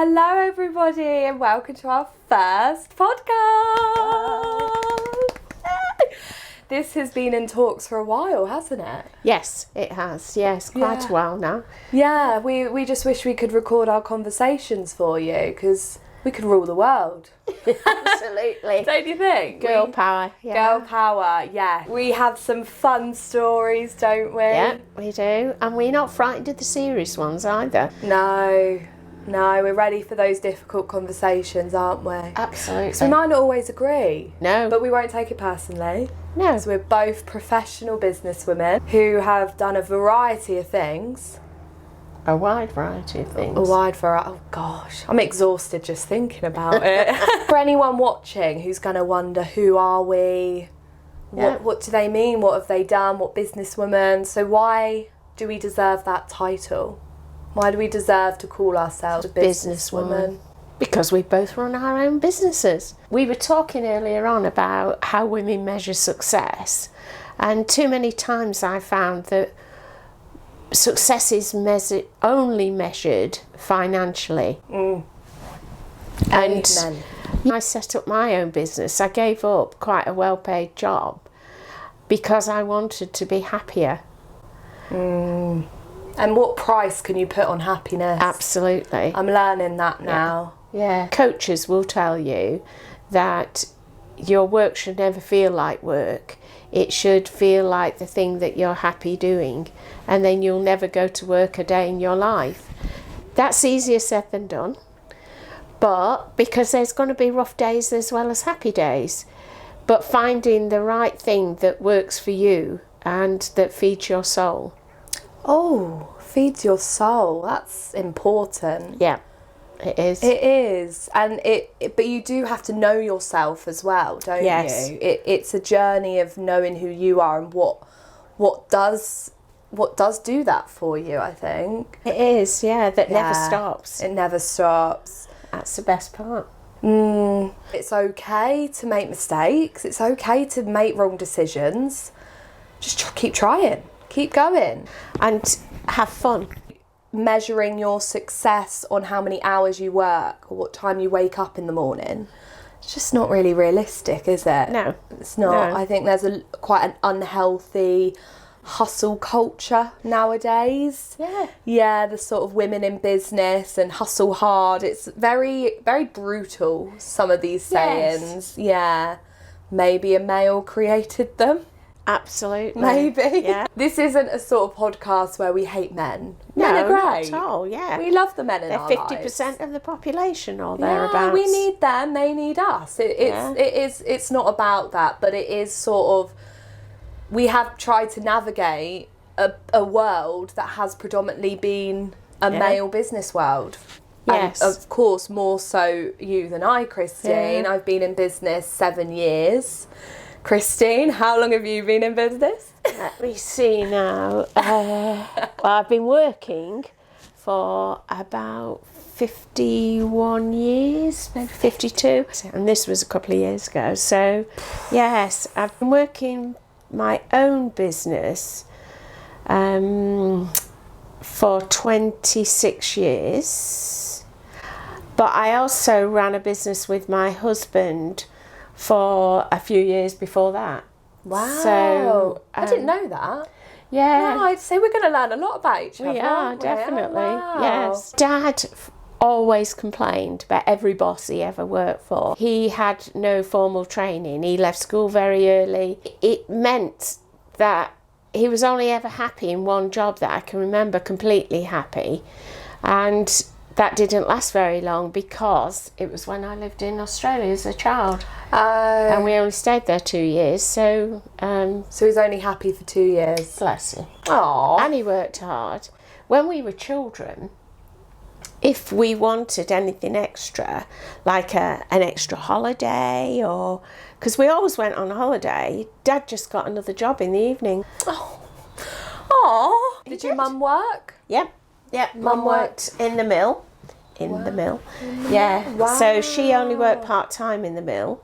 Hello everybody and welcome to our first podcast. This has been in talks for a while, hasn't it? Yes, it has. Yes, quite a while now. Yeah, we just wish we could record our conversations for you because we could rule the world. Absolutely. Don't you think? Girl power. Yeah. Girl power, yeah. We have some fun stories, don't we? Yeah, we do. And we're not frightened of the serious ones either. No, we're ready for those difficult conversations, aren't we? Absolutely. So we might not always agree. No. But we won't take it personally. No. So we're both professional businesswomen who have done a variety of things. A wide variety of things. A wide variety. Oh gosh, I'm exhausted just thinking about it. For anyone watching who's going to wonder, who are we? What do they mean? What have they done? What businesswoman? So why do we deserve that title? Why do we deserve to call ourselves a businesswoman? Because we both run our own businesses. We were talking earlier on about how women measure success, and too many times I found that success is only measured financially. And Amen. I set up my own business. I gave up quite a well-paid job because I wanted to be happier. And what price can you put on happiness? Absolutely. I'm learning that now. Yeah. Coaches will tell you that your work should never feel like work. It should feel like the thing that you're happy doing, and then you'll never go to work a day in your life. That's easier said than done, but because there's going to be rough days as well as happy days. But finding the right thing that works for you and that feeds your soul. Oh, feeds your soul. That's important. Yeah, it is. It is, and but you do have to know yourself as well, don't you? It's a journey of knowing who you are and what does do that for you. I think It is. Yeah, that never stops. It never stops. That's the best part. It's okay to make mistakes. It's okay to make wrong decisions. Just keep trying. Keep going. And have fun. Measuring your success on how many hours you work or what time you wake up in the morning, it's just not really realistic, is it? No. It's not. No. I think there's quite an unhealthy hustle culture nowadays. Yeah, the sort of women in business and hustle hard. It's very, very brutal, some of these sayings. Yeah. Maybe a male created them. Absolutely. Maybe. Yeah. This isn't a sort of podcast where we hate men. No, Men are great. not at all. Yeah. We love the men in They're our 50% lives. of the population or Yeah, thereabouts. we need them. They need us. It's not about that, but it is sort of. We have tried to navigate a world that has predominantly been a male business world. Yes. And of course, more so you than I, Christine. Yeah. I've been in business 7 years. Christine, how long have you been in business? Let me see now. Well, I've been working for about 51 years, maybe 52. And this was a couple of years ago. So, yes, I've been working my own business for 26 years. But I also ran a business with my husband for a few years before that. Wow. So, I didn't know that. Yeah. No, I'd say we're going to learn a lot about each other. We are, aren't we? definitely. Oh, wow. Yes. Dad always complained about every boss he ever worked for. He had no formal training. He left school very early. It meant that he was only ever happy in one job that I can remember completely happy. And that didn't last very long because it was when I lived in Australia as a child. And we only stayed there 2 years. So he's only happy for 2 years. bless him. Aww. And he worked hard. When we were children, if we wanted anything extra, like an extra holiday, or because we always went on holiday, Dad just got another job in the evening. Oh, did your mum work? Yep. Mum worked in the mill. Yeah. Wow. So she only worked part-time in the mill.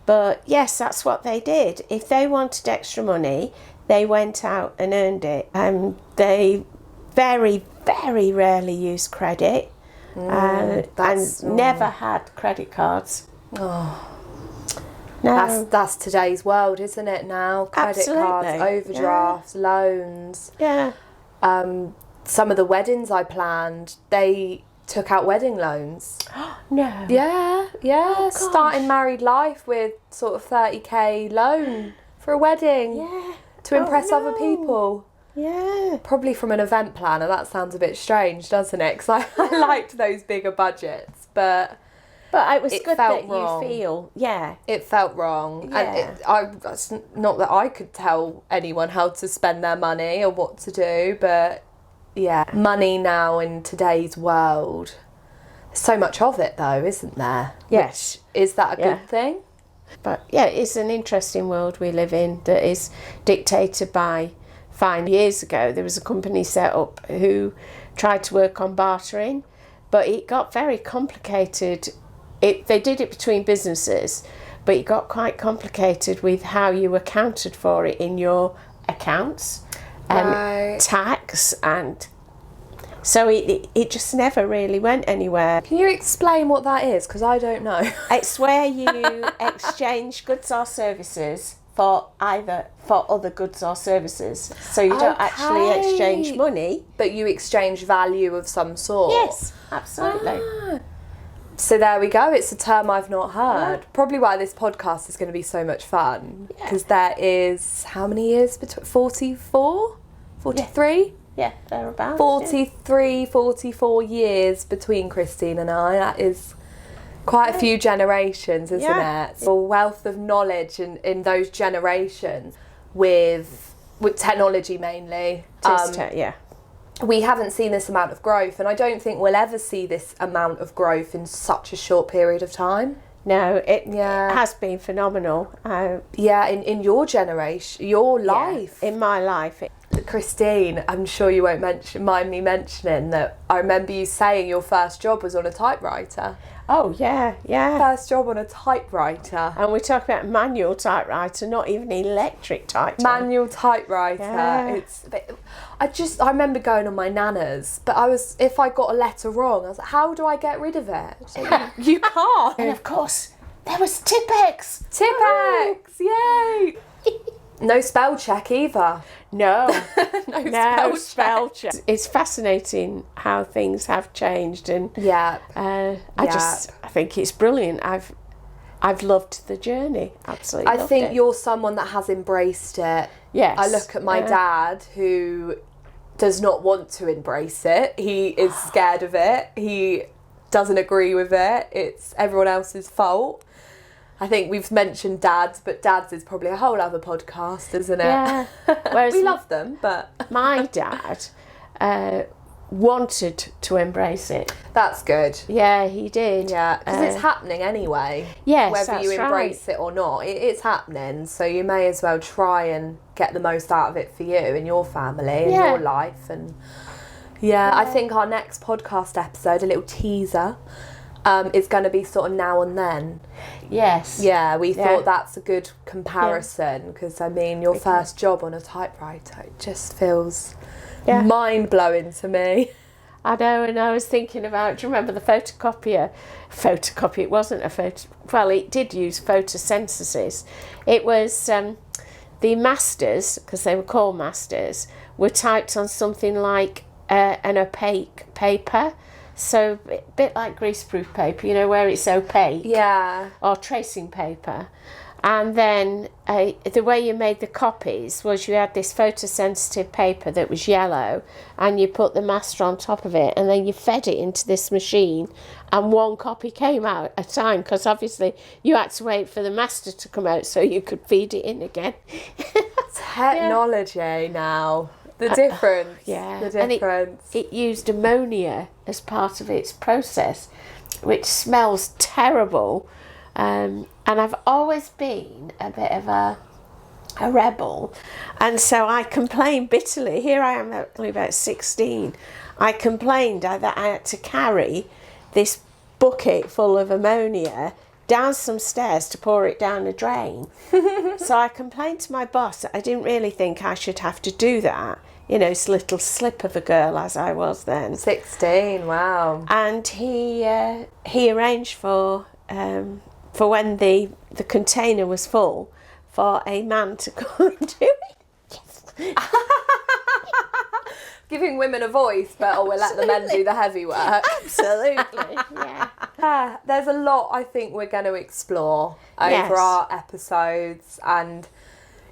But yes, that's what they did. If they wanted extra money, they went out and earned it. They very, very rarely used credit. and never had credit cards. Oh. No. That's today's world, isn't it now? Credit cards, overdrafts, loans. Yeah. Some of the weddings I planned, they took out wedding loans. No. Yeah. Oh, starting married life with sort of 30k loan for a wedding. Yeah. To impress other people. Yeah. Probably from an event planner. That sounds a bit strange, doesn't it? Because I liked those bigger budgets, but it was good that wrong. you feel, yeah. It felt wrong. Yeah. And it's not that I could tell anyone how to spend their money or what to do, but yeah, money now in today's world, there's so much of it though, isn't there? Yes. Is that a good thing? But yeah, it's an interesting world we live in that is dictated by 5 years ago. There was a company set up who tried to work on bartering, but it got very complicated. They did it between businesses, but it got quite complicated with how you accounted for it in your accounts and tax, and so it just never really went anywhere. Can you explain what that is? Because I don't know. It's where you exchange goods or services for other goods or services. So you don't actually exchange money. But you exchange value of some sort. Yes, absolutely. So there we go. It's a term I've not heard. Yeah. Probably why this podcast is going to be so much fun. Because there is, how many years between? 44? 43? Yeah, thereabouts. 43, 44 years between Christine and I. That is quite a few generations, isn't it? It's a wealth of knowledge in those generations with technology mainly. We haven't seen this amount of growth, and I don't think we'll ever see this amount of growth in such a short period of time. No, it has been phenomenal. In your generation, your life. In my life. Christine, I'm sure you won't mind me mentioning that I remember you saying your first job was on a typewriter. Oh, yeah. First job on a typewriter. And we talk about manual typewriter, not even electric typewriter. Manual typewriter. Yeah. I remember going on my nana's, but if I got a letter wrong, I was like, how do I get rid of it? Like, you can't. And of course, there was Tipex. Tipex, yay. No spell check either. No, no spell check. It's fascinating how things have changed, and I think it's brilliant. I've loved the journey. Absolutely. I think you're someone that has embraced it. Yes. I look at my dad, who does not want to embrace it. He is scared of it. He doesn't agree with it. It's everyone else's fault. I think we've mentioned dads, but dads is probably a whole other podcast, isn't it? Yeah. Whereas we love them, but my dad wanted to embrace it. That's good. Yeah, he did. Yeah, because it's happening anyway. Yes, whether you embrace it or not, it's happening. So you may as well try and get the most out of it for you and your family and your life. And I think our next podcast episode, a little teaser, is going to be sort of now and then. Yes. Yeah, we thought that's a good comparison because, I mean, your first job on a typewriter, it just feels mind-blowing to me. I know, and I was thinking about, do you remember the photocopier? It wasn't a photo... Well, it did use photosynthesis. It was the masters, because they were called masters, were typed on something like an opaque paper. So a bit like greaseproof paper, where it's opaque. Yeah. Or tracing paper. And then the way you made the copies was you had this photosensitive paper that was yellow, and you put the master on top of it, and then you fed it into this machine, and one copy came out at a time, because obviously you had to wait for the master to come out so you could feed it in again. Technology now. The difference. The difference. And it used ammonia as part of its process, which smells terrible. And I've always been a bit of a rebel. And so I complained bitterly. Here I am, only about 16. I complained that I had to carry this bucket full of ammonia down some stairs to pour it down a drain. So I complained to my boss that I didn't really think I should have to do that you know, this little slip of a girl as I was then. 16, wow. And he arranged for when the container was full, for a man to come and do it. Yes. Giving women a voice, but we'll let the men do the heavy work. Absolutely, yeah. There's a lot I think we're going to explore over our episodes, and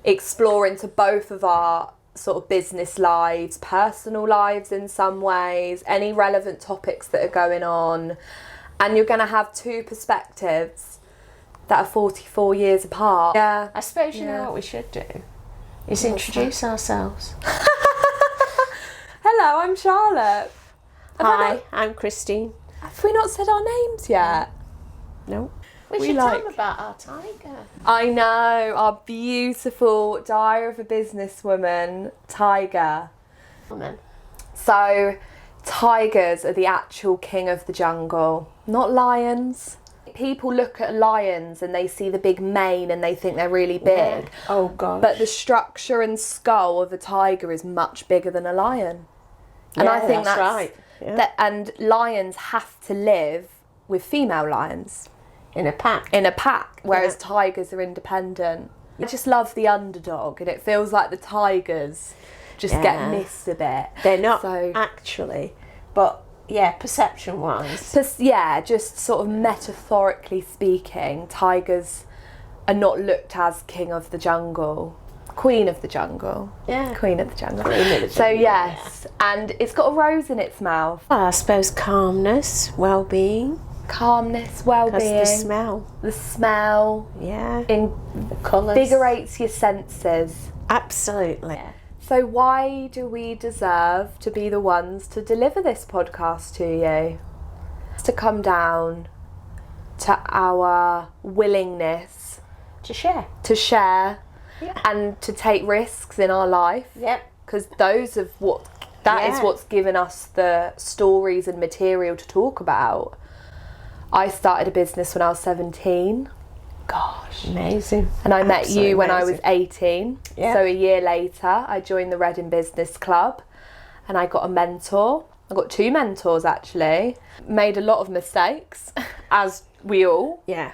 explore into both of our sort of business lives, personal lives in some ways, any relevant topics that are going on. And you're going to have two perspectives that are 44 years apart. Yeah. I suppose you know what we should do is introduce ourselves. Hello, I'm Charlotte. Hi, I'm Christine. Have we not said our names yet? No. We should tell them about our tiger. I know, our beautiful Diary of a Businesswoman tiger. Amen. So, tigers are the actual king of the jungle, not lions. People look at lions and they see the big mane and they think they're really big. Yeah. Oh, gosh. But the structure and skull of a tiger is much bigger than a lion. And I think that's right. Yeah. And lions have to live with female lions. In a pack. Whereas tigers are independent. I just love the underdog, and it feels like the tigers just get missed a bit. They're not actually, but perception-wise. Just sort of metaphorically speaking, tigers are not looked as king of the jungle. Queen of the jungle. Yeah. Queen of the jungle. Queen of the jungle. So yes, and it's got a rose in its mouth. Well, I suppose calmness, well-being. Calmness, well-being. The smell. The smell. Yeah. The colours. Invigorates your senses. Absolutely. Yeah. So why do we deserve to be the ones to deliver this podcast to you? It's to come down to our willingness to share. Yeah. And to take risks in our life. Yep. Because that is what's given us the stories and material to talk about. I started a business when I was 17. Gosh. Amazing. And I met you when I was 18. Yeah. So a year later, I joined the Reading Business Club and I got a mentor. I got 2 mentors actually. Made a lot of mistakes, as we all. Yeah.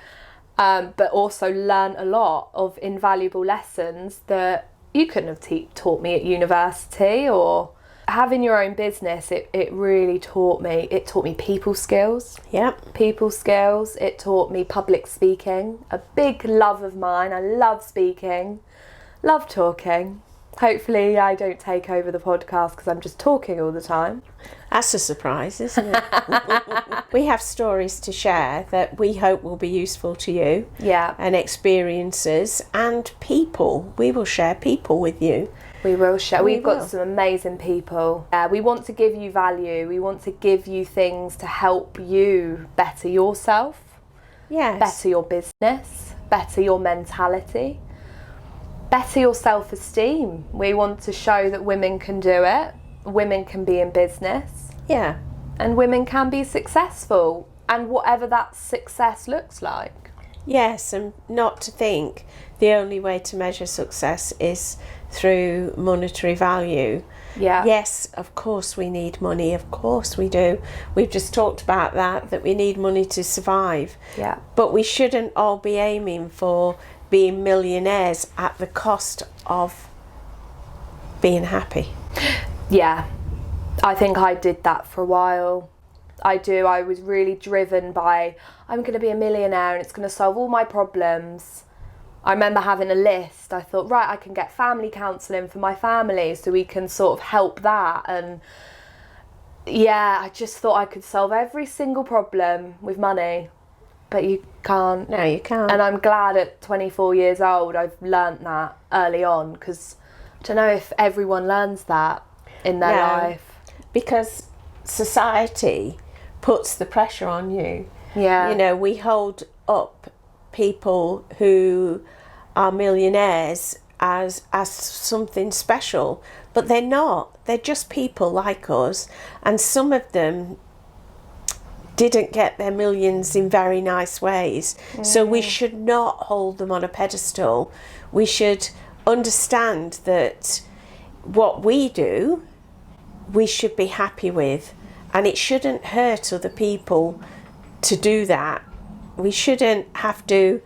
But also learned a lot of invaluable lessons that you couldn't have taught me at university, or having your own business. It really taught me. It taught me people skills. Yep. People skills. It taught me public speaking, a big love of mine. I love speaking, love talking. Hopefully I don't take over the podcast because I'm just talking all the time. That's a surprise, isn't it? We have stories to share that we hope will be useful to you. Yeah. And experiences and people. We will share people with you. We will share. We've got some amazing people. We want to give you value. We want to give you things to help you better yourself. Yes. Better your business. Better your mentality. Better your self-esteem. We want to show that women can do it. Women can be in business. Yeah. And women can be successful. And whatever that success looks like. Yes, and not to think the only way to measure success is through monetary value. Yeah. Yes, of course we need money. Of course we do. We've just talked about that we need money to survive. Yeah. But we shouldn't all be aiming for being millionaires at the cost of being happy. Yeah. I think I did that for a while. I was really driven by, I'm going to be a millionaire and it's going to solve all my problems. I remember having a list. I thought, right, I can get family counselling for my family so we can sort of help that. And yeah, I just thought I could solve every single problem with money. But you can't. No, you can't. And I'm glad at 24 years old I've learnt that early on, because I don't know if everyone learns that in their life. Because society puts the pressure on you. Yeah. You know, we hold up people who are millionaires as something special, but they're not. They're just people like us, and some of them didn't get their millions in very nice ways. So we should not hold them on a pedestal. We should understand that what we do, we should be happy with, and it shouldn't hurt other people to do that. We shouldn't have to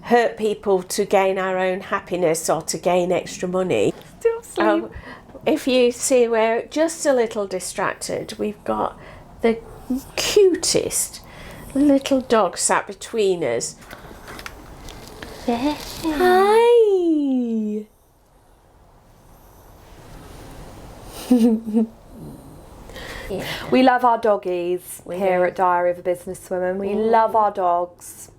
hurt people to gain our own happiness or to gain extra money. Still sleep. If you see, we're just a little distracted. We've got the cutest little dog sat between us. Yeah. Hi. Yeah. We love our doggies here at Diary of a Businesswoman. We love our dogs.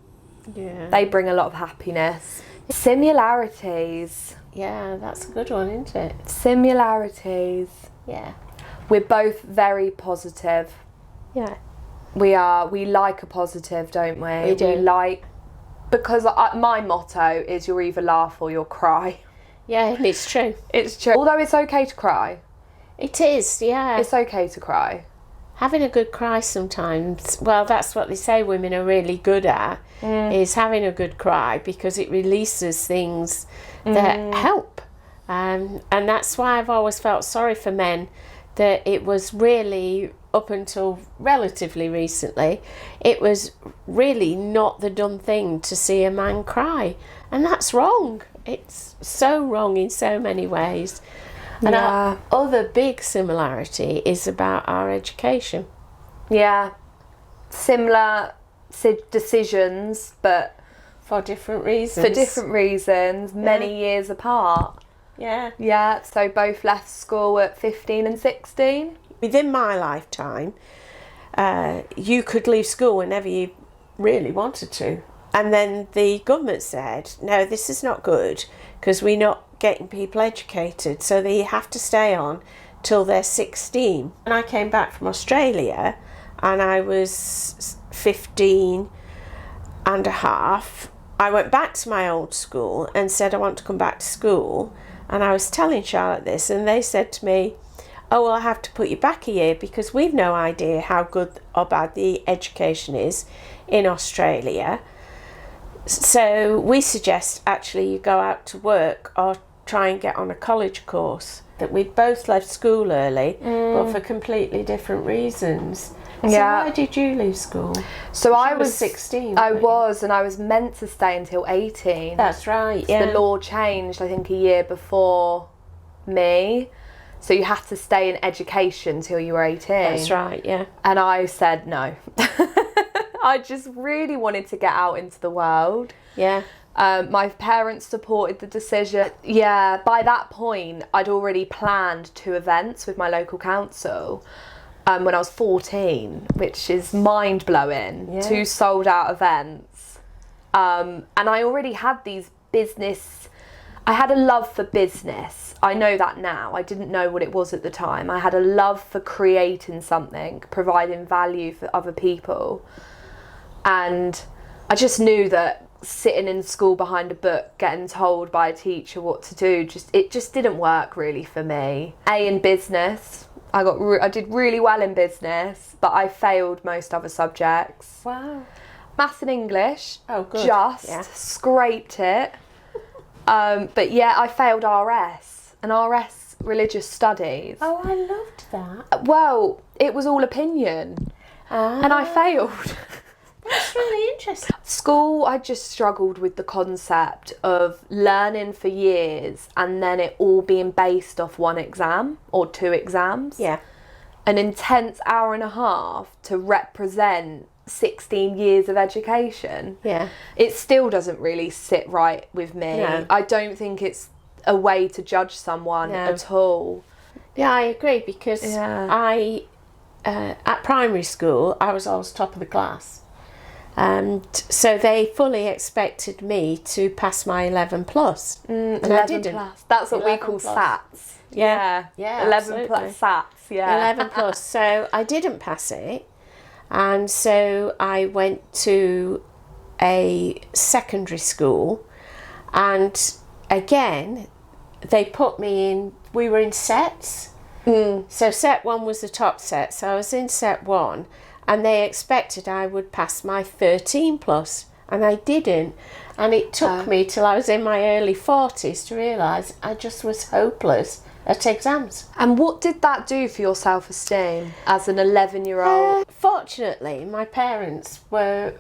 Yeah. They bring a lot of happiness. Similarities. Yeah, that's a good one, isn't it? Similarities. Yeah. We're both very positive. Yeah. We are. We like a positive, don't we? We do. We like, because my motto is you'll either laugh or you'll cry. Yeah, and it's true. It's true. Although it's okay to cry. It is, yeah. It's okay to cry. Having a good cry sometimes, well, that's what they say women are really good at, is having a good cry, because it releases things that help. And that's why I've always felt sorry for men, that it was really, up until relatively recently, it was really not the done thing to see a man cry. And that's wrong. It's so wrong in so many ways. And our other big similarity is about our education. Yeah. Similar decisions, but for different reasons. Many years apart. Yeah. Yeah, so both left school at 15 and 16. Within my lifetime, you could leave school whenever you really wanted to. And then the government said, no, this is not good, because we're not getting people educated, so they have to stay on till they're 16. And I came back from Australia and I was 15 and a half. I went back to my old school and said I want to come back to school, and I was telling Charlotte this, and they said to me, oh, well, I have to put you back a year because we've no idea how good or bad the education is in Australia. So we suggest actually you go out to work or try and get on a college course. That we'd both left school early, but for completely different reasons. So why did you leave school? So I was 16. I was, and I was meant to stay until 18. That's right, yeah. The law changed, I think, a year before me. So you had to stay in education till you were 18. That's right, yeah. And I said no. I just really wanted to get out into the world. Yeah. My parents supported the decision. Yeah, by that point, I'd already planned 2 events with my local council when I was 14, which is mind-blowing. Yeah. 2 sold-out events. And I already had these business... I had a love for business. I know that now. I didn't know what it was at the time. I had a love for creating something, providing value for other people. And I just knew that sitting in school behind a book, getting told by a teacher what to do, it just didn't work really for me. In business, I did really well in business, but I failed most other subjects. Wow. Maths and English, just scraped it. But yeah, I failed RS, and RS religious studies. Oh, I loved that. Well, it was all opinion, and I failed. That's really interesting. School, I just struggled with the concept of learning for years and then it all being based off 1 exam or 2 exams. Yeah. An intense hour and a half to represent 16 years of education. Yeah. It still doesn't really sit right with me. No. I don't think it's a way to judge someone at all. Yeah, I agree, because I, at primary school, I was always top of the class. And so they fully expected me to pass my 11 plus. And 11 I didn't. plus. That's what we call SATs. Yeah. 11 absolutely. plus SATs, 11 plus. So I didn't pass it. And so I went to a secondary school. And again, they put me in, we were in sets. So set 1 was the top set. So I was in set 1. And they expected I would pass my 13 plus, and I didn't. And it took me till I was in my early 40s to realise I just was hopeless at exams. And what did that do for your self-esteem as an 11-year-old? Fortunately, my parents were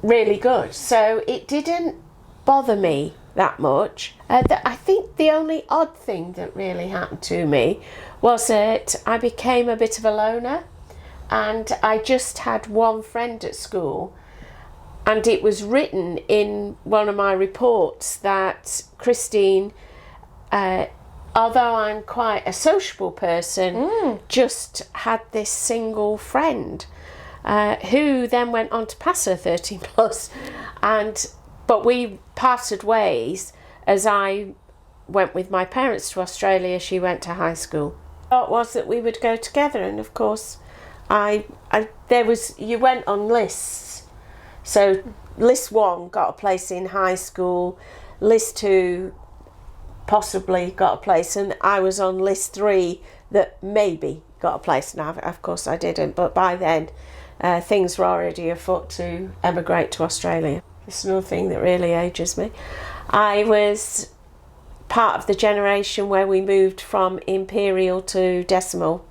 really good, so it didn't bother me that much. I think the only odd thing that really happened to me was that I became a bit of a loner, and I just had one friend at school, and it was written in one of my reports that Christine, although I'm quite a sociable person, just had this single friend who then went on to pass her 13 plus, but we parted ways as I went with my parents to Australia. She went to high school. The thought was that we would go together, and of course you went on lists. So list 1 got a place in high school, list 2 possibly got a place, and I was on list 3 that maybe got a place. Now, of course I didn't, but by then things were already afoot to emigrate to Australia. It's another thing that really ages me. I was part of the generation where we moved from imperial to decimal.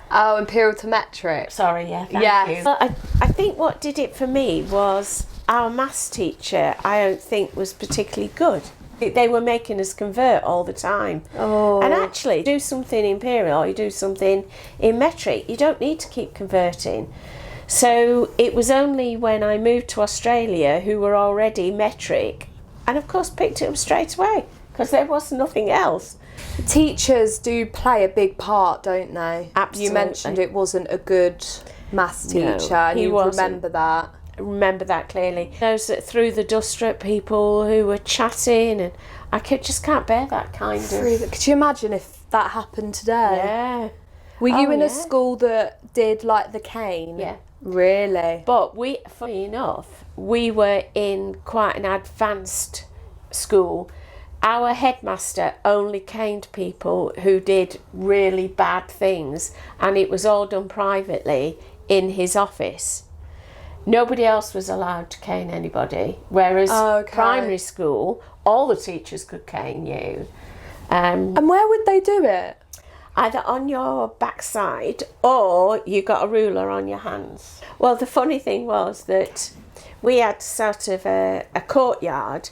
Oh, imperial to metric. Sorry, yeah, thank you. Well, I think what did it for me was our maths teacher, I don't think was particularly good. They were making us convert all the time. Oh. And actually, do something imperial, or you do something in metric, you don't need to keep converting. So it was only when I moved to Australia, who were already metric, and of course picked it up straight away, because there was nothing else. Teachers do play a big part, don't they? Absolutely. You mentioned it wasn't a good maths teacher, and you remember that. I remember that clearly. Those that threw the duster at people who were chatting, and I just can't bear that kind of... Could you imagine if that happened today? Yeah. Were you in a school that did like the cane? Yeah. Really? But funny enough, we were in quite an advanced school. Our headmaster only caned people who did really bad things, and it was all done privately in his office. Nobody else was allowed to cane anybody, whereas primary school, all the teachers could cane you. And where would they do it? Either on your backside, or you got a ruler on your hands. Well, the funny thing was that we had sort of a courtyard,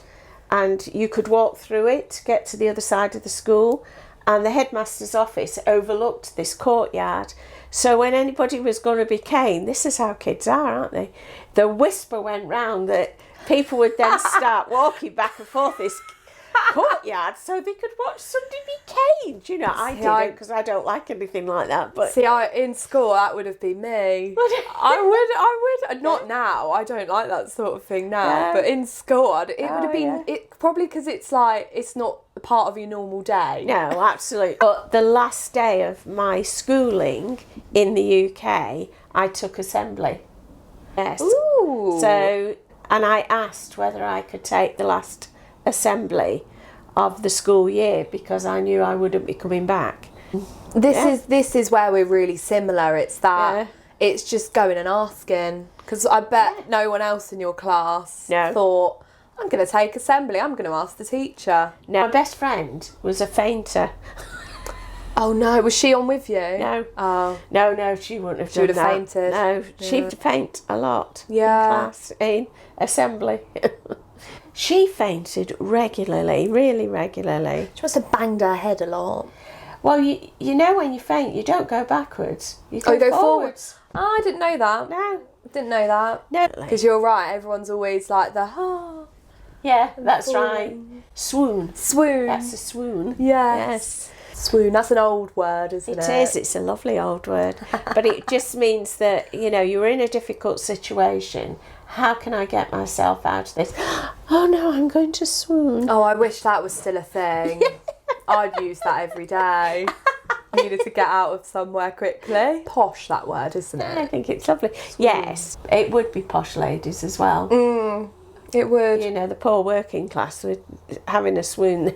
and you could walk through it to get to the other side of the school, and the headmaster's office overlooked this courtyard. So when anybody was going to be caned, this is how kids are, aren't they? The whisper went round that people would then start walking back and forth this courtyard so they could watch somebody be caned. You know, I didn't, because I don't like anything like that. But see, in school that would have been me. I would. Not now. I don't like that sort of thing now. But in school, it would have been. It probably because it's like it's not a part of your normal day. No, absolutely. But the last day of my schooling in the UK, I took assembly. Yes. Ooh. So, and I asked whether I could take the last assembly of the school year because I knew I wouldn't be coming back. This is where we're really similar. It's that it's just going and asking, because I bet no one else in your class thought, I'm going to take assembly, I'm going to ask the teacher. No, my best friend was a fainter. Oh no, was she on with you? No. Oh. No, she wouldn't have She would have done that. fainted. No, she'd faint a lot in class, in assembly. She fainted regularly, really regularly. She must have banged her head a lot. Well, you know when you faint, you don't go backwards. You go, forwards. Oh, I didn't know that. No. I didn't know that. No. Because you're right, everyone's always like Yeah, that's right. Swoon. That's a swoon. Yes. Swoon, that's an old word, isn't it? It is, it's a lovely old word. But it just means that, you know, you're in a difficult situation. How can I get myself out of this? Oh no, I'm going to swoon. Oh, I wish that was still a thing. I'd use that every day. I needed to get out of somewhere quickly. Posh, that word, isn't it? I think it's lovely. Swoon. Yes, it would be posh ladies as well. It would. You know, the poor working class with having a swoon,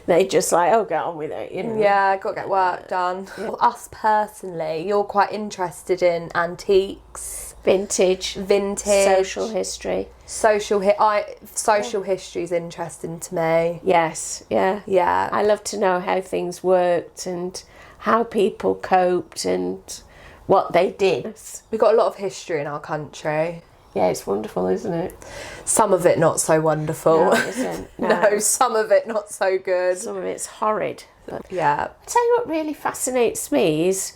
they just like, oh, get on with it, you know. Yeah, got to get work done. Us personally, you're quite interested in antiques. Vintage. Social history. Social history is interesting to me. Yes, yeah. Yeah. I love to know how things worked and how people coped and what they did. We've got a lot of history in our country. Yeah, it's wonderful, isn't it? Some of it not so wonderful. No, it isn't. No. No, some of it not so good. Some of it's horrid. But yeah. I'll tell you what really fascinates me is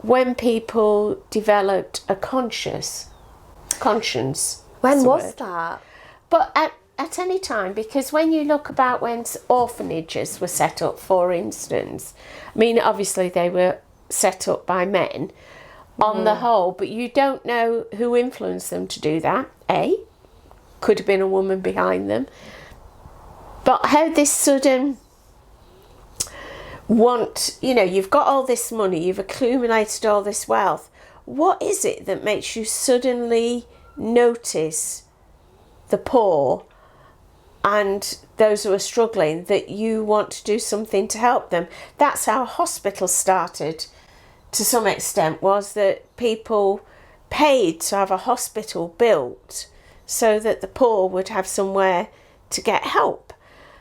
when people developed a conscience. When was that? But at any time, because when you look about when orphanages were set up, for instance, I mean, obviously they were set up by men on the whole, but you don't know who influenced them to do that. Could have been a woman behind them. But how this sudden you've got all this money, you've accumulated all this wealth. What is it that makes you suddenly notice the poor and those who are struggling, that you want to do something to help them? That's how hospitals started to some extent, was that people paid to have a hospital built so that the poor would have somewhere to get help.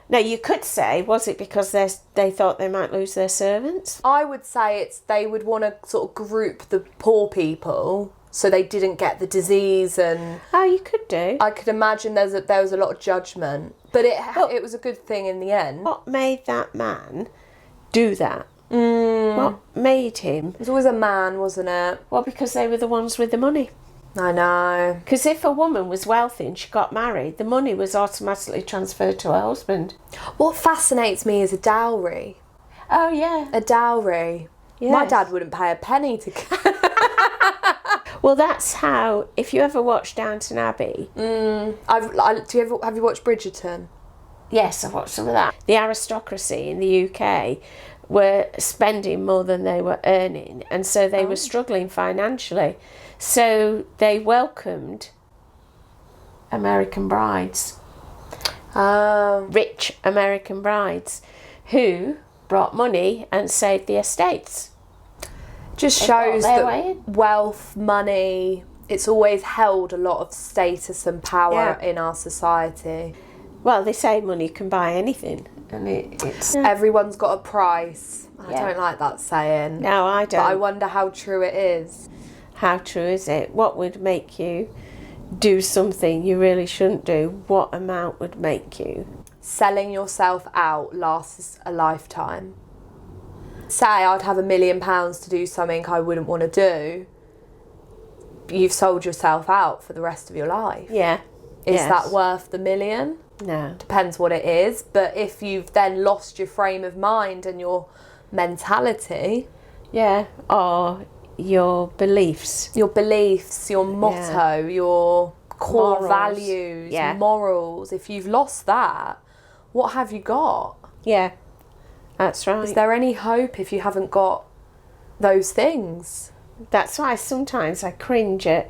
Now, you could say, was it because they thought they might lose their servants? I would say they would want to sort of group the poor people so they didn't get the disease and... Oh, you could do. I could imagine there was a lot of judgment, but it was a good thing in the end. What made that man do that? What made him? It was always a man, wasn't it? Well, because they were the ones with the money. I know. Because if a woman was wealthy and she got married, the money was automatically transferred to her husband. What fascinates me is a dowry. Oh, yeah. A dowry. Yes. My dad wouldn't pay a penny to... Well, that's how, if you ever watch Downton Abbey... have you watched Bridgerton? Yes, I've watched some of that. The aristocracy in the UK were spending more than they were earning, and so they were struggling financially. So they welcomed American brides, rich American brides, who brought money and saved the estates. Just shows that wealth, money, it's always held a lot of status and power in our society. Well, they say money can buy anything, and it's... Everyone's got a price. I don't like that saying. No, I don't. But I wonder how true it is. How true is it? What would make you do something you really shouldn't do? What amount would make you? Selling yourself out lasts a lifetime. Say I'd have £1 million to do something I wouldn't want to do. You've sold yourself out for the rest of your life. Yeah. Is that worth the $1 million? No. Depends what it is. But if you've then lost your frame of mind and your mentality... Yeah, or your beliefs. Your beliefs, your motto, your core values, morals. If you've lost that, what have you got? Yeah, that's right. Is there any hope if you haven't got those things? That's why sometimes I cringe at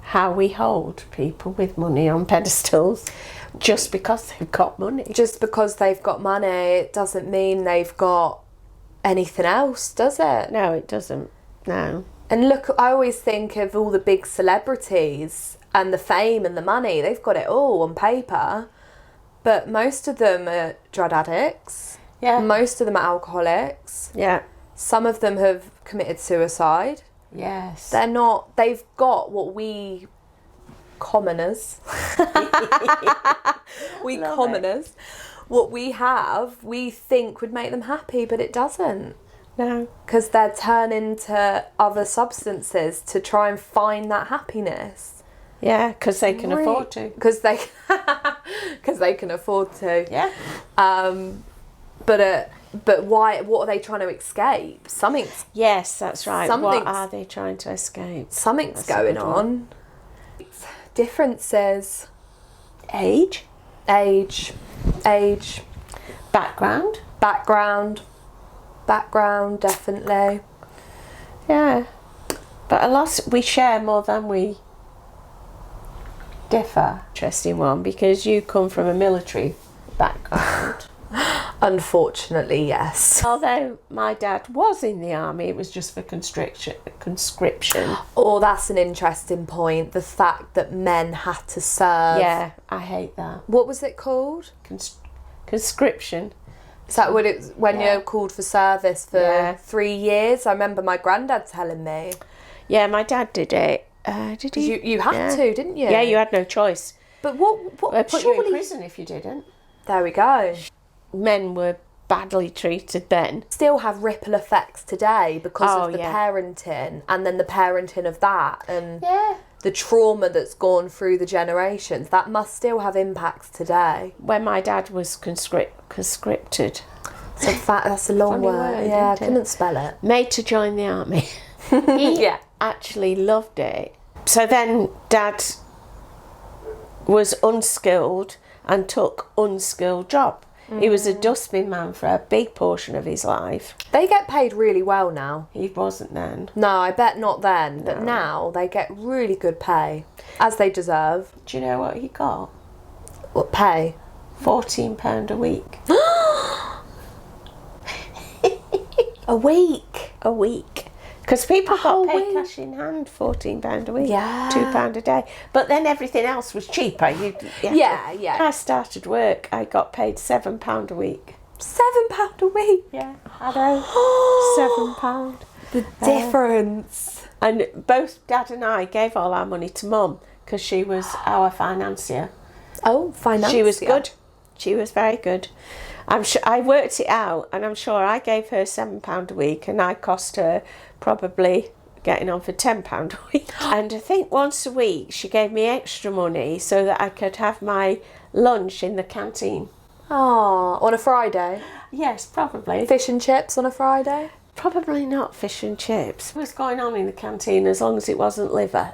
how we hold people with money on pedestals just because they've got money. Just because they've got money, it doesn't mean they've got anything else, does it? No, it doesn't. No. And look, I always think of all the big celebrities and the fame and the money. They've got it all on paper. But most of them are drug addicts. Yeah. Most of them are alcoholics. Yeah. Some of them have committed suicide. Yes. They've got what we commoners, what we have, we think would make them happy, but it doesn't. No. Because they're turning to other substances to try and find that happiness. Yeah, because they can afford to. Because they can afford to. Yeah. But why? What are they trying to escape? Something's... Yes, that's right. What are they trying to escape? Something's going on. Differences. Age. Background, definitely. Yeah. But a lot, we share more than we differ. Interesting one, because you come from a military background. Unfortunately, yes. Although my dad was in the army, it was just for conscription. Oh, that's an interesting point. The fact that men had to serve. Yeah, I hate that. What was it called? Conscription. Is that what it's when you're called for service for 3 years? I remember my granddad telling me. Yeah, my dad did it. Did he? You had to, didn't you? Yeah, you had no choice. But what They put you in prison if you didn't. There we go. Men were badly treated then. Still have ripple effects today because of the parenting and then the parenting of that and the trauma that's gone through the generations. That must still have impacts today. When my dad was conscripted. That's a long word. Yeah, I couldn't spell it. Made to join the army. He actually loved it. So then Dad was unskilled and took unskilled job. He was a dustbin man for a big portion of his life. They get paid really well now. He wasn't then. No, I bet not then. But now they get really good pay, as they deserve. Do you know what he got? What pay? £14 a week. A week? A week. Because people got paid cash in hand, £14 a week, £2 a day. But then everything else was cheaper. When I started work, I got paid £7 a week. £7 a week? Yeah, I know. £7. The difference. And both Dad and I gave all our money to Mum because she was our financier. Oh, financier. She was good. She was very good. I'm sure I worked it out, and I'm sure I gave her £7 a week, and I cost her probably getting on for £10 a week. And I think once a week she gave me extra money so that I could have my lunch in the canteen. Oh, on a Friday? Yes, probably. Fish and chips on a Friday? Probably not fish and chips. What was going on in the canteen as long as it wasn't liver?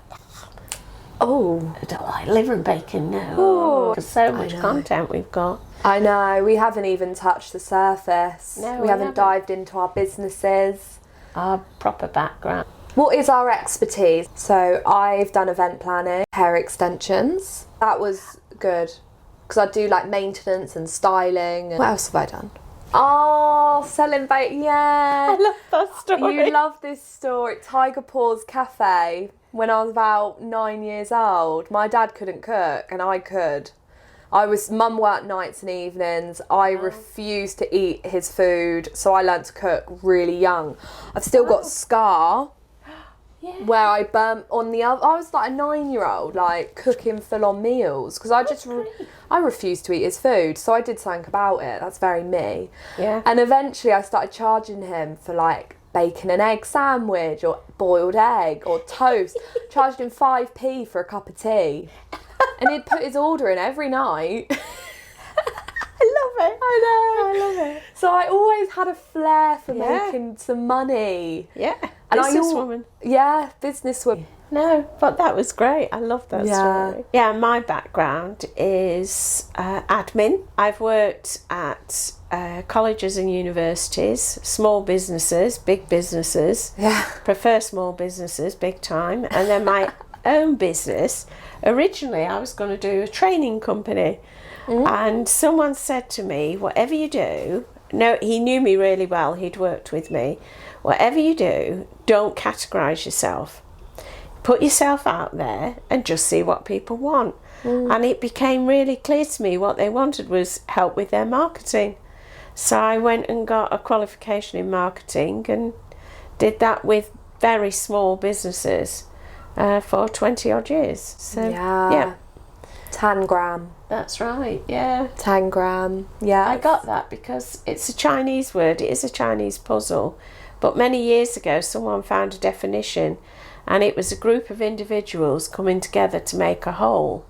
Oh. I don't like liver and bacon, no. Oh, there's so much content we've got. I know, we haven't even touched the surface. No, we haven't dived into our businesses. Our proper background. What is our expertise? So I've done event planning, hair extensions. That was good because I do like maintenance and styling. What else have I done? Oh, selling bait, yeah. I love that story. You love this story. Tiger Paws Cafe. When I was about 9 years old, my dad couldn't cook and I could. Mum worked nights and evenings. I refused to eat his food, so I learnt to cook really young. I've still got scar where I burnt on the oven. I was like a 9-year-old, like cooking full-on meals because I refused to eat his food, so I did something about it. That's very me. Yeah. And eventually I started charging him for like bacon and egg sandwich or boiled egg or toast. Charged him 5p for a cup of tea. And he'd put his order in every night. I love it. I know. I love it. So I always had a flair for making some money. Yeah. And businesswoman. Yeah, businesswoman. No, but that was great. I love that story. Yeah, my background is admin. I've worked at colleges and universities, small businesses, big businesses. Yeah. Prefer small businesses, big time. And then my own business. Originally, I was going to do a training company. And someone said to me, whatever you do, no, he knew me really well. He'd worked with me. Whatever you do, don't categorise yourself. Put yourself out there and just see what people want. And it became really clear to me what they wanted was help with their marketing. So I went and got a qualification in marketing and did that with very small businesses for 20 odd years. So yeah. Tangram. That's right, yeah. Tangram, yeah. I got that because it's a Chinese word, it is a Chinese puzzle. But many years ago someone found a definition and it was a group of individuals coming together to make a whole.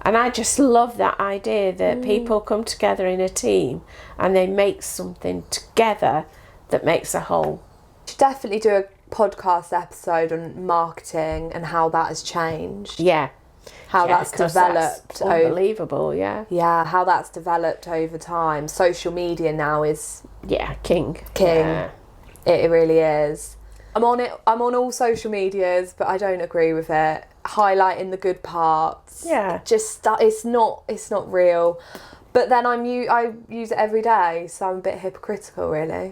And I just love that idea that people come together in a team and they make something together that makes a whole. You should definitely do a podcast episode on marketing and how that has changed. Yeah. How that's developed. That's unbelievable, yeah. Yeah, how that's developed over time. Social media now is... Yeah, king. Yeah. It really is. I'm on all social medias, but I don't agree with it. Highlighting the good parts. Yeah. Just it's not real. But then I use it every day, so I'm a bit hypocritical, really.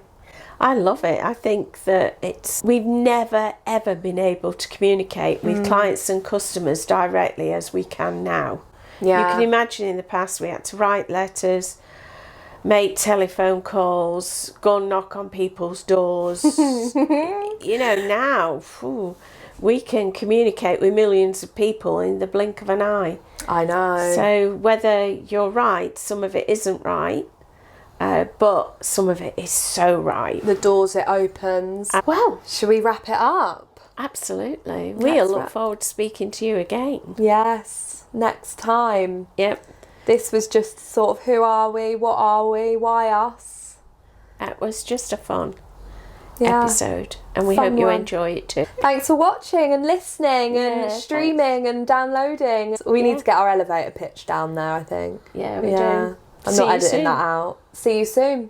I love it. I think that we've never ever been able to communicate with clients and customers directly as we can now. Yeah. You can imagine in the past we had to write letters, make telephone calls, go and knock on people's doors. You know, now we can communicate with millions of people in the blink of an eye. I know. So whether you're right, some of it isn't right, but some of it is so right. The doors it opens. Well, should we wrap it up? Absolutely. We'll look forward to speaking to you again. Yes, next time. Yep. This was just sort of who are we, what are we, why us? It was just a fun episode, and we hope you enjoy it too. Thanks for watching and listening and streaming and downloading. We need to get our elevator pitch down there, I think. Yeah, we do. I'm not editing that out. See you soon.